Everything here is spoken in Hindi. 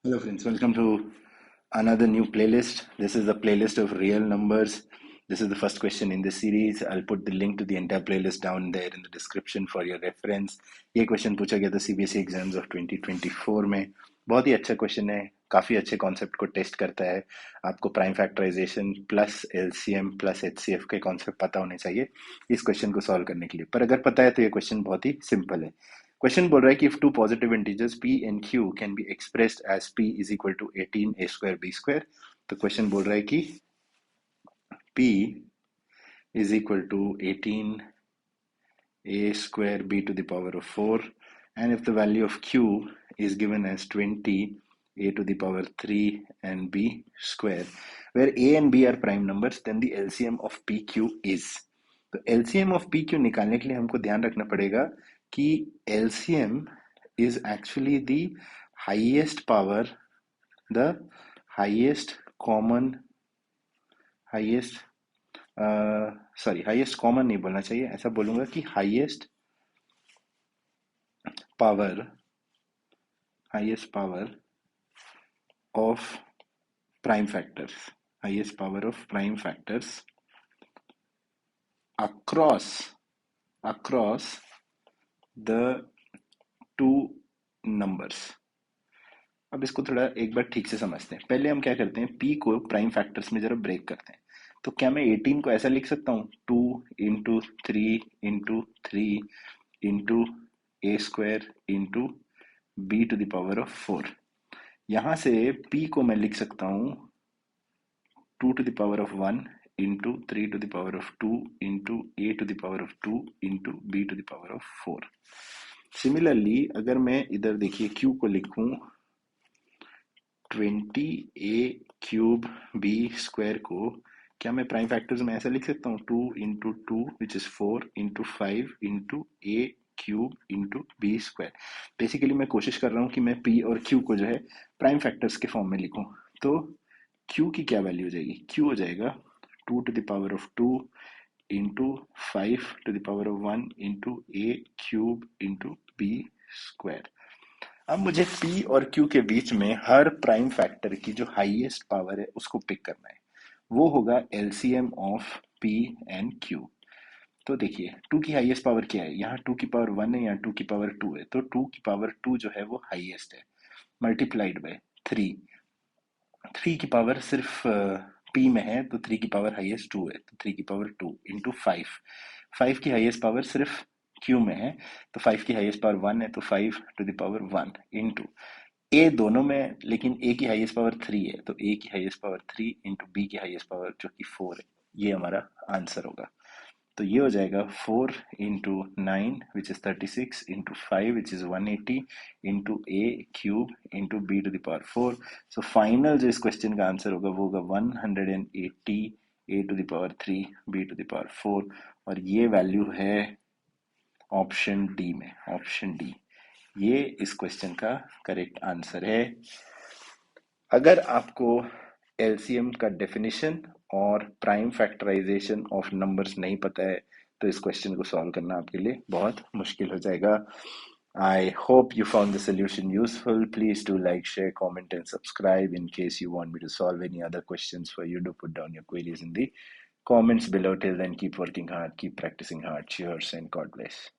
Hello friends, welcome to another new playlist. This is the playlist of real numbers. This is the first question in the series. I'll put the link to the entire playlist down there in the description for your reference. ये क्वेश्चन पूछा गया था सीबीएसई एग्जाम्स ऑफ 2024 में. बहुत ही अच्छा क्वेश्चन है, काफ़ी अच्छे कॉन्सेप्ट को टेस्ट करता है. आपको prime factorization plus LCM plus HCF के कॉन्सेप्ट पता होने चाहिए इस क्वेश्चन को सॉल्व करने के लिए. पर अगर पता है तो ये क्वेश्चन बहुत ही सिंपल है. क्वेश्चन बोल रहा है कि if two positive integers p and q can be expressed as p is equal to 18 a square b square. तो क्वेश्चन बोल रहा है कि p is equal to 18 a square b to the power of 4, and if the value of q is given as 20 a to the power 3 and b square, where a and b are prime numbers, then the LCM of pq is. तो LCM of pq निकालने के लिए हमको ध्यान रखना पड़ेगा कि LCM is actually the highest power, the highest common, highest highest common नहीं बोलना चाहिए, ऐसा बोलूंगा कि power highest power of prime factors, highest power of prime factors across the two numbers. अब इसको थोड़ा एक बार ठीक से समझते हैं. पहले हम क्या करते हैं, p को प्राइम फैक्टर्स में जरा ब्रेक करते हैं. तो क्या मैं 18 को ऐसा लिख सकता हूँ, 2 into 3 into 3 into a square into b to the power of 4. यहां से p को मैं लिख सकता हूं 2 to the power of 1 into 3 to the power of 2 into a to the power of 2 into b to the power of 4. Similarly अगर मैं इधर देखिए q को लिखूं 20a क्यूब b स्क्वायर को, क्या मैं प्राइम फैक्टर्स में ऐसा लिख सकता हूँ 2 into 2 which is 4 into 5 into a cube into B square. Basically मैं कोशिश कर रहा हूँ कि मैं p और q को जो है प्राइम फैक्टर्स के फॉर्म में लिखूं. तो q की क्या वैल्यू हो जाएगी, q हो जाएगा 2 to the power of 2 into 5 to the power of 1 into a cube into b square. अब मुझे p और q के बीच में हर प्राइम फैक्टर की जो हाईएस्ट पावर है उसको पिक करना है. वो होगा LCM of p and q. तो देखिए 2 की हाईएस्ट पावर क्या है, यहाँ 2 की पावर 1 है, यहाँ 2 की पावर 2 है. तो 2 की पावर 2 जो है वो हाईएस्ट है, मल्टीप्लाइड बाय 3. 3 की पावर सिर्फ p में है तो 3 की पावर हाईएस्ट 2 है, तो 3 की पावर 2 इंटू 5. 5 की हाईएस्ट पावर सिर्फ q में है तो 5 की हाईएस्ट पावर 1 है, तो 5 to the power 1 into a दोनों में, लेकिन a की हाईएस्ट पावर 3 है तो a की हाईएस्ट पावर 3 इंटू b की हाईएस्ट पावर जो कि 4 है. ये हमारा आंसर होगा. तो ये हो जाएगा 4 into 9 which is 36 into 5 which is 180 into A cube into B to the power 4. So final जो इस क्वेश्चन का आंसर होगा वो होगा 180 A to the power 3 B to the power 4. और ये वैल्यू है ऑप्शन डी में, ऑप्शन डी. ये इस क्वेश्चन का करेक्ट आंसर है. अगर आपको एलसीएम का डेफिनेशन और प्राइम फैक्टराइजेशन ऑफ नंबर्स नहीं पता है तो इस क्वेश्चन को सॉल्व करना आपके लिए बहुत मुश्किल हो जाएगा. I hope you found the solution useful. Please do like, share, comment, and subscribe. In case you want me to solve any other questions for you, do put down your queries in the comments below. Till then, keep working hard, keep practicing hard. Cheers and God bless.